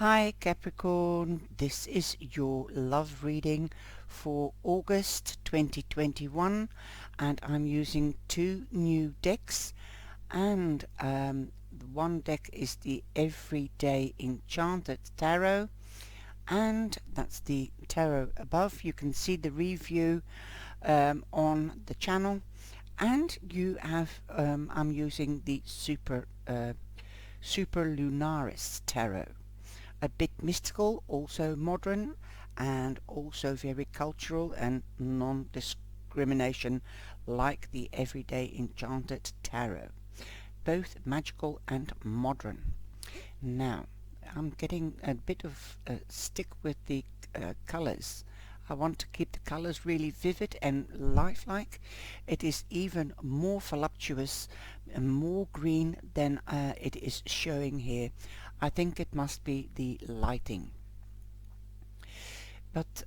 Hi Capricorn, this is your love reading for August 2021 and I'm using two new decks and one deck is the Everyday Enchanted Tarot and that's the tarot above. You can see the review on the channel and you have I'm using the Super Lunaris Tarot. A bit mystical, also modern, and also very cultural and non-discrimination like the Everyday Enchanted Tarot. Both magical and modern. Now, I'm getting a bit of stick with the colors. I want to keep the colors really vivid and lifelike. It is even more voluptuous and more green than it is showing here. I think it must be the lighting. But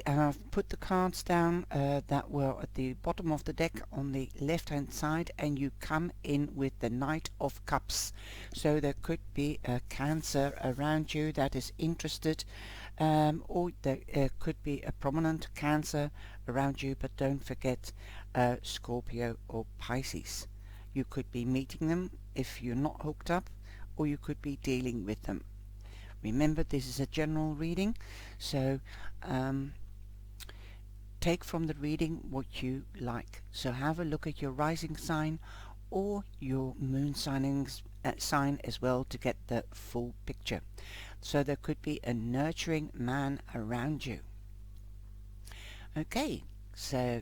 I've put the cards down that were at the bottom of the deck on the left hand side, and you come in with the Knight of Cups. So there could be a Cancer around you that is interested, or there could be a prominent Cancer around you, but don't forget Scorpio or Pisces. You could be meeting them if you're not hooked up, or you could be dealing with them. Remember, this is a general reading, so take from the reading what you like. So have a look at your rising sign or your moon sign as well to get the full picture. So there could be a nurturing man around you. Okay, so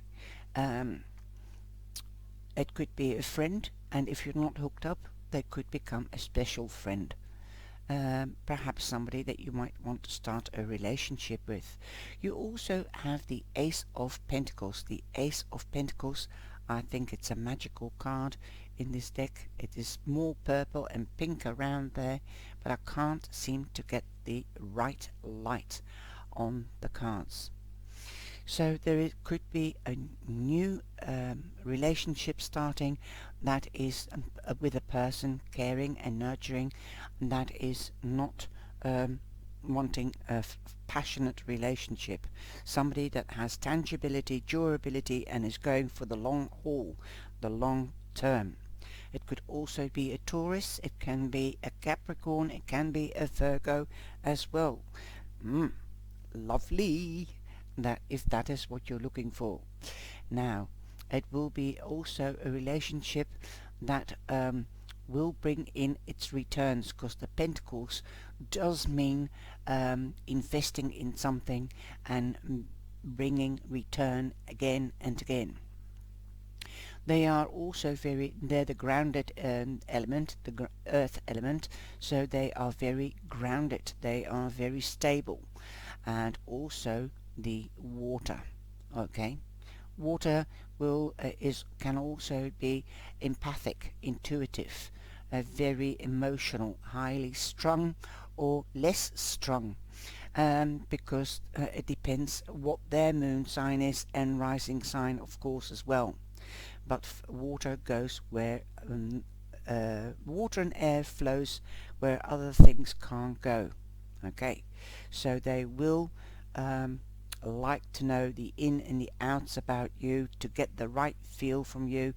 it could be a friend, and if you're not hooked up, they could become a special friend. Perhaps somebody that you might want to start a relationship with. You also have the Ace of Pentacles. The Ace of Pentacles, I think it's a magical card in this deck. It is more purple and pink around there, but I can't seem to get the right light on the cards. So could be a new relationship starting that is with a person caring and nurturing, and that is not wanting a passionate relationship. Somebody that has tangibility, durability, and is going for the long haul, the long term. It could also be a Taurus, it can be a Capricorn, it can be a Virgo as well. Lovely, that if that is what you're looking for. Now, it will be also a relationship that will bring in its returns, because the Pentacles does mean investing in something and bringing return again and again. They are also they're the grounded element, the earth element, so they are very grounded, they are very stable. And also the water. Okay, water can also be empathic, intuitive, very emotional, highly strung or less strung, because it depends what their moon sign is and rising sign, of course, as well. But water goes where water and air flows where other things can't go. Okay, so they will like to know the in and the outs about you, to get the right feel from you,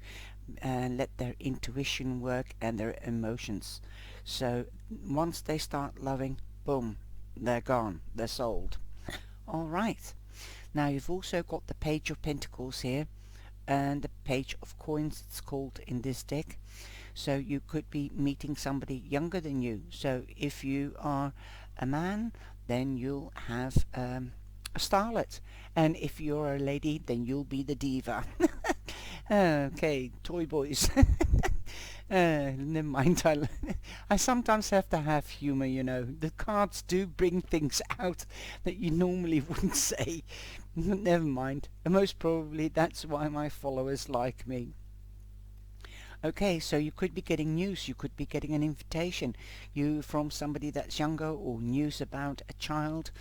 and let their intuition work and their emotions. So once they start loving, boom, they're gone, they're sold. Alright, now you've also got the Page of Pentacles here, and the Page of Coins it's called in this deck. So you could be meeting somebody younger than you. So if you are a man, then you'll have a starlet, and if you're a lady, then you'll be the diva. Okay, toy boys. Never mind. I sometimes have to have humor, you know. The cards do bring things out that you normally wouldn't say. Never mind. Most probably that's why my followers like me. Okay, so you could be getting news, you could be getting an invitation from somebody that's younger, or news about a child.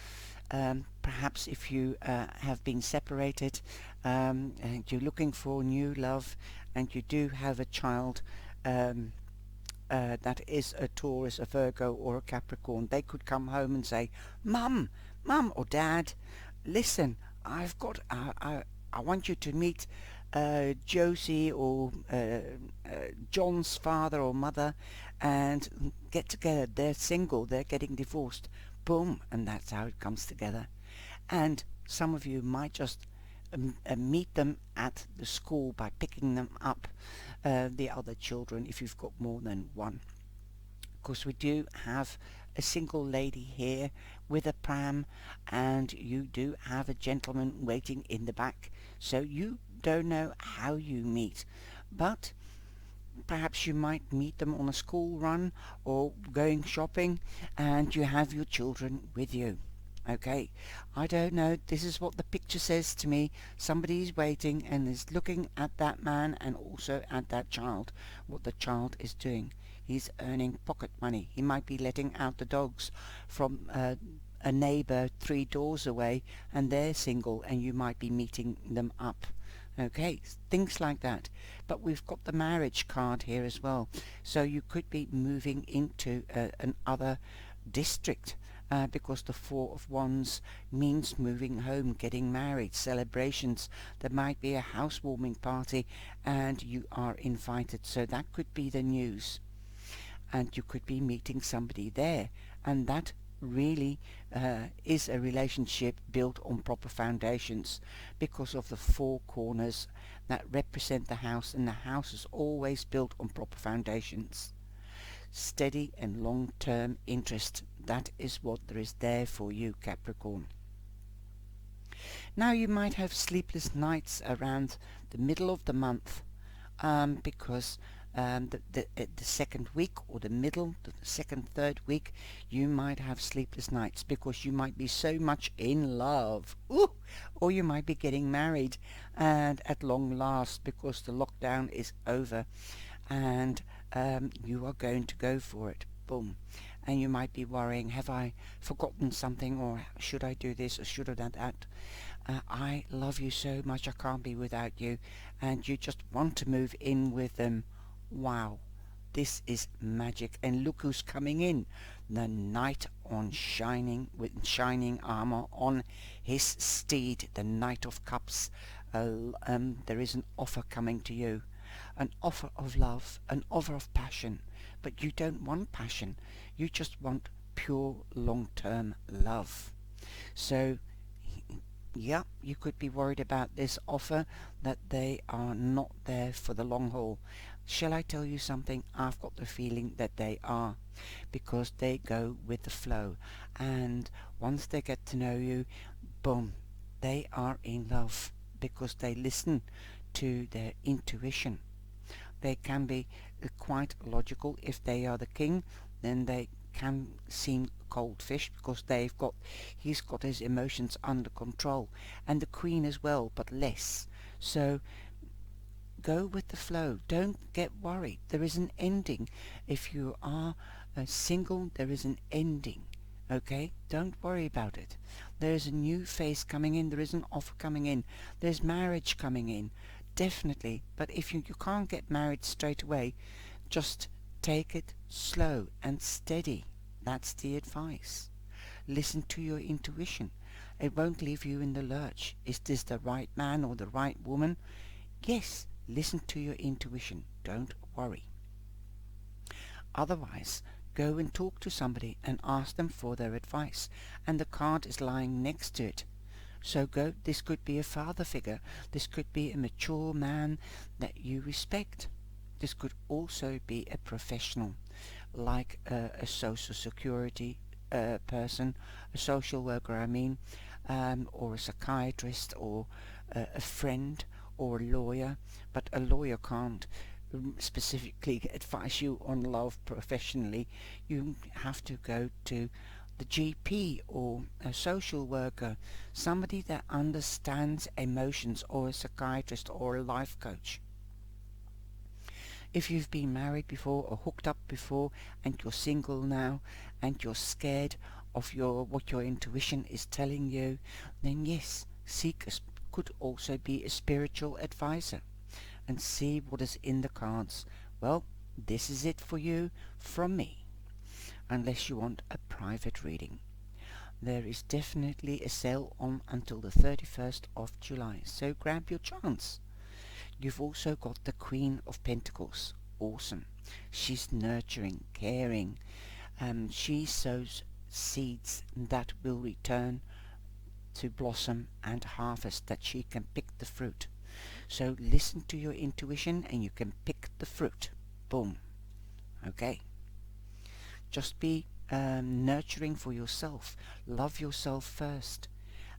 Perhaps if you have been separated and you're looking for new love and you do have a child, that is a Taurus, a Virgo, or a Capricorn. They could come home and say, Mum, Mum or Dad, listen, I've got, I want you to meet Josie or John's father or mother and get together. They're single, they're getting divorced. Boom, and that's how it comes together. And some of you might just meet them at the school by picking them up, the other children, if you've got more than one. Because we do have a single lady here with a pram, and you do have a gentleman waiting in the back, so you don't know how you meet, but perhaps you might meet them on a school run or going shopping, and you have your children with you. Okay, I don't know, this is what the picture says to me. Somebody's waiting and is looking at that man and also at that child, what the child is doing. He's earning pocket money. He might be letting out the dogs from a neighbour 3 doors away, and they're single, and you might be meeting them up. Okay, things like that. But we've got the marriage card here as well. So you could be moving into another district, because the Four of Wands means moving home, getting married, celebrations. There might be a housewarming party and you are invited. So that could be the news. And you could be meeting somebody there. And that really is a relationship built on proper foundations, because of the 4 corners that represent the house, and the house is always built on proper foundations. Steady and long-term interest, that is what there is there for you, Capricorn. Now you might have sleepless nights around the middle of the month, because the second week or the middle, the second, third week, you might have sleepless nights because you might be so much in love. Ooh! Or you might be getting married, and at long last, because the lockdown is over, and you are going to go for it. Boom. And you might be worrying, have I forgotten something, or should I do this, or should I do that? I love you so much, I can't be without you, and you just want to move in with them. Wow, this is magic. And look who's coming in. The knight on shining, with shining armor on his steed, the Knight of Cups. There is an offer coming to you, an offer of love, an offer of passion. But you don't want passion, you just want pure long-term love. So yeah, you could be worried about this offer, that they are not there for the long haul. Shall I tell you something? I've got the feeling that they are, because they go with the flow, and once they get to know you, boom, they are in love, because they listen to their intuition. They can be quite logical. If they are the king, then they can seem cold fish, because he's got his emotions under control, and the queen as well, but less. So go with the flow, don't get worried. There is an ending. If you are single, there is an ending. Okay, don't worry about it. There is a new phase coming in, there is an offer coming in, there's marriage coming in, definitely. But if you can't get married straight away, just take it slow and steady. That's the advice. Listen to your intuition. It won't leave you in the lurch. Is this the right man or the right woman? Yes, listen to your intuition. Don't worry. Otherwise, go and talk to somebody and ask them for their advice. And the card is lying next to it. So go. This could be a father figure. This could be a mature man that you respect. This could also be a professional, like a social security person, a social worker, I mean, or a psychiatrist, or a friend, or a lawyer. But a lawyer can't specifically advise you on love professionally. You have to go to the GP or a social worker, somebody that understands emotions, or a psychiatrist or a life coach. If you've been married before or hooked up before and you're single now and you're scared of what your intuition is telling you, then yes, could also be a spiritual advisor and see what is in the cards. Well, this is it for you from me, unless you want a private reading. There is definitely a sale on until the 31st of July, so grab your chance. You've also got the Queen of Pentacles. Awesome. She's nurturing, caring. She sows seeds that will return to blossom and harvest, that she can pick the fruit. So listen to your intuition and you can pick the fruit. Boom. Okay. Just be nurturing for yourself. Love yourself first.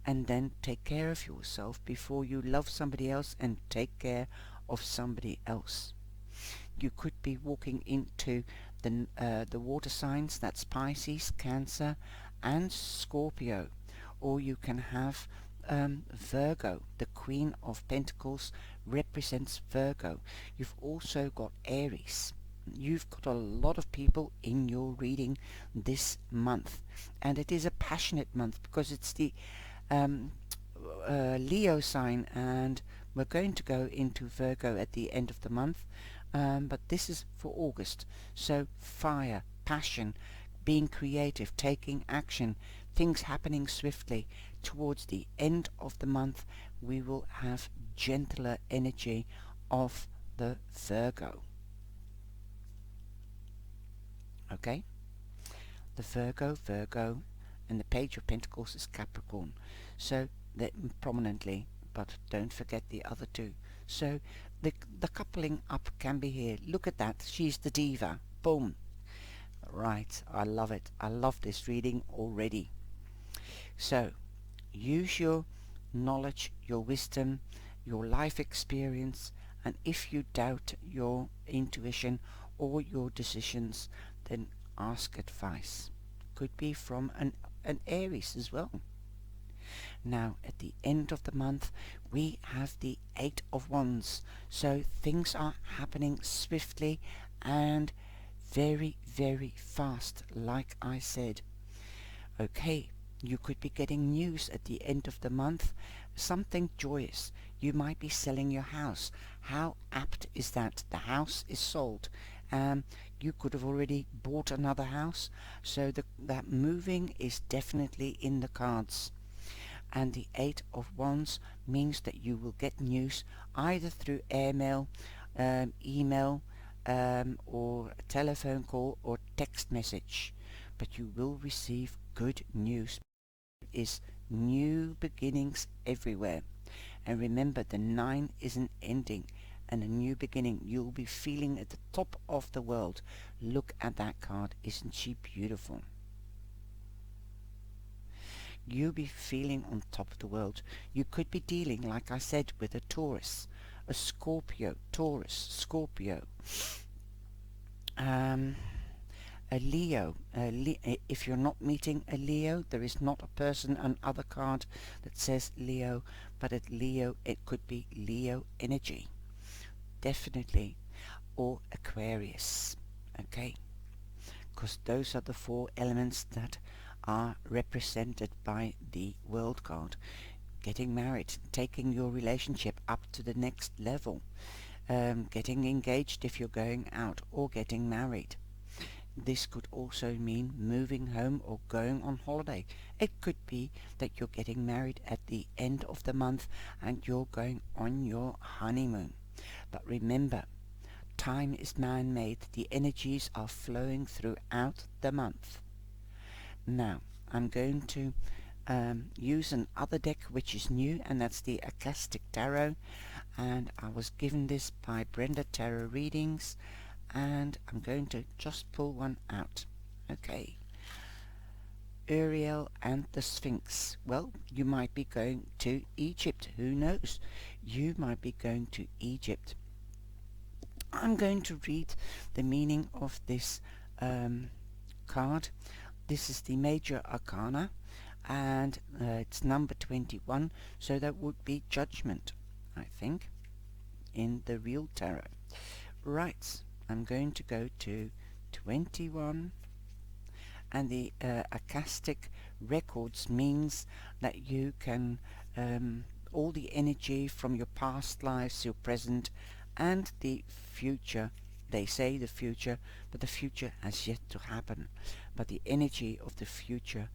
And then take care of yourself before you love somebody else and take care of somebody else. You could be walking into the water signs, that's Pisces, Cancer and Scorpio. Or you can have Virgo. The Queen of Pentacles represents Virgo. You've also got Aries. You've got a lot of people in your reading this month, and it is a passionate month because it's the Leo sign, and we're going to go into Virgo at the end of the month, but this is for August. So fire, passion, being creative, taking action, things happening swiftly. Towards the end of the month we will have gentler energy of the Virgo. Okay, the Virgo, and the Page of Pentacles is Capricorn. So they're prominently, but don't forget the other two. So the coupling up can be here. Look at that. She's the diva. Boom. Right. I love it. I love this reading already. So use your knowledge, your wisdom, your life experience, and if you doubt your intuition or your decisions, then ask advice. Could be from an Aries as well. Now at the end of the month we have the 8 of Wands, so things are happening swiftly and very, very fast, like I said. Okay, you could be getting news at the end of the month, something joyous. You might be selling your house. How apt is that? The house is sold. You could have already bought another house, so that moving is definitely in the cards. And the 8 of Wands means that you will get news either through airmail, email, or a telephone call or text message, but you will receive good news. There is new beginnings everywhere, and remember the 9 is an ending and a new beginning. You'll be feeling at the top of the world. Look at that card. Isn't she beautiful? You'll be feeling on top of the world. You could be dealing, like I said, with a Taurus, a Scorpio, Taurus, Scorpio, a Leo. If you're not meeting a Leo, there is not a person, another card that says Leo, but at Leo it could be Leo energy, definitely, or Aquarius. Okay, because those are the 4 elements that are represented by the World card. Getting married, taking your relationship up to the next level, getting engaged if you're going out, or getting married. This could also mean moving home or going on holiday. It could be that you're getting married at the end of the month and you're going on your honeymoon. But remember, time is man-made. The energies are flowing throughout the month. Now, I'm going to use another deck which is new, and that's the Acoustic Tarot, and I was given this by Brenda Tarot Readings, and I'm going to just pull one out. Okay, Uriel and the Sphinx. Well, you might be going to Egypt. Who knows? You might be going to Egypt. I'm going to read the meaning of this card. This is the Major Arcana, and it's number 21, so that would be Judgment, I think, in the real tarot. Right, I'm going to go to 21, and the Acoustic Records means that you can, all the energy from your past lives, your present, and the future they say the future, but the future has yet to happen. But the energy of the future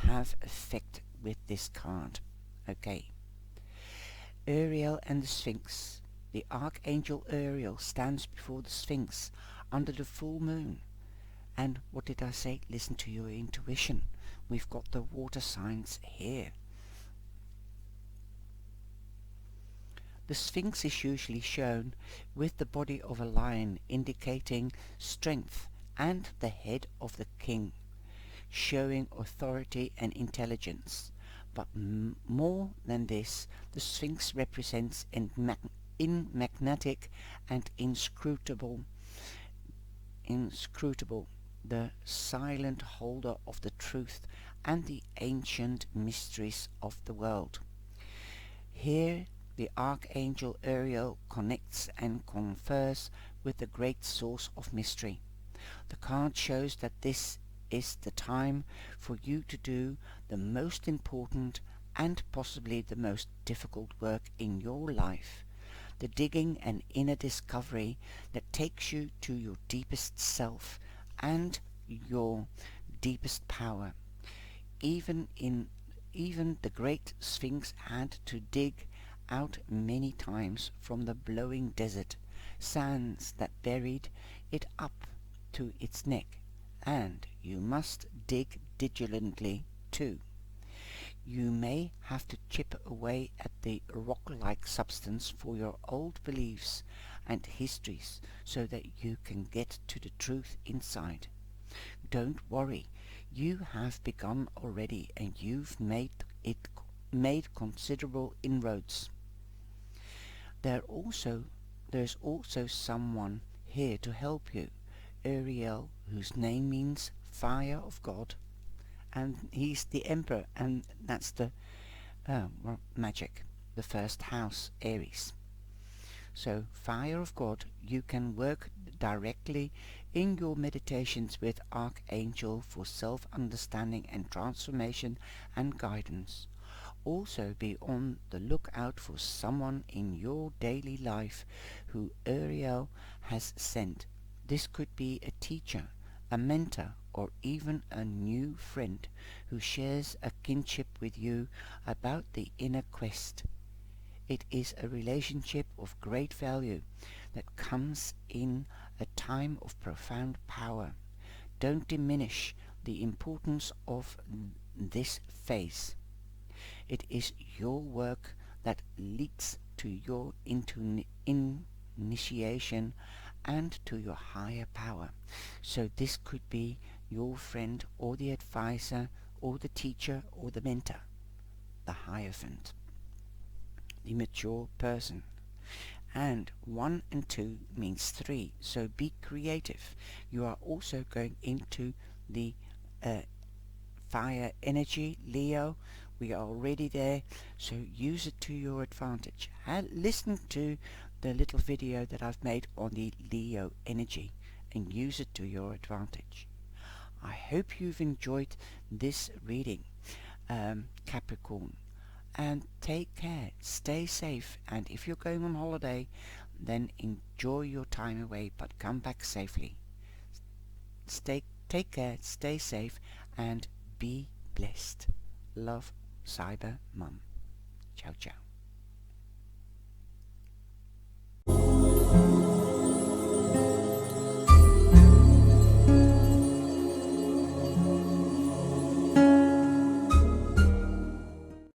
have effect with this card. Okay. Uriel and the Sphinx. The Archangel Uriel stands before the Sphinx under the full moon. And what did I say? Listen to your intuition. We've got the water signs here. The Sphinx is usually shown with the body of a lion, indicating strength, and the head of the king, showing authority and intelligence. But more than this, the Sphinx represents magnetic and inscrutable, the silent holder of the truth and the ancient mysteries of the world. Here the Archangel Uriel connects and confers with the great source of mystery. The card shows that this is the time for you to do the most important and possibly the most difficult work in your life, the digging and inner discovery that takes you to your deepest self and your deepest power. Even the great Sphinx had to dig out many times from the blowing desert sands that buried it up to its neck, and you must dig diligently too. You may have to chip away at the rock-like substance for your old beliefs and histories so that you can get to the truth inside. Don't worry, you have begun already and you've made considerable inroads. There's also someone here to help you, Uriel, whose name means fire of God, and he's the emperor, and that's the magic, the first house, Aries. So fire of God, you can work directly in your meditations with Archangel for self-understanding and transformation and guidance. Also be on the lookout for someone in your daily life who Uriel has sent. This could be a teacher, a mentor, or even a new friend who shares a kinship with you about the inner quest. It is a relationship of great value that comes in a time of profound power. Don't diminish the importance of this phase. It is your work that leads to your initiation and to your higher power. So this could be your friend or the advisor or the teacher or the mentor, the Hierophant, the mature person. And 1 and 2 means 3, so be creative. You are also going into the fire energy, Leo. We are already there, so use it to your advantage. Listen to the little video that I've made on the Leo energy and use it to your advantage. I hope you've enjoyed this reading, Capricorn, and take care, stay safe, and if you're going on holiday, then enjoy your time away, but come back safely. Take care, stay safe, and be blessed. Love, Cyber Mum. Ciao, ciao.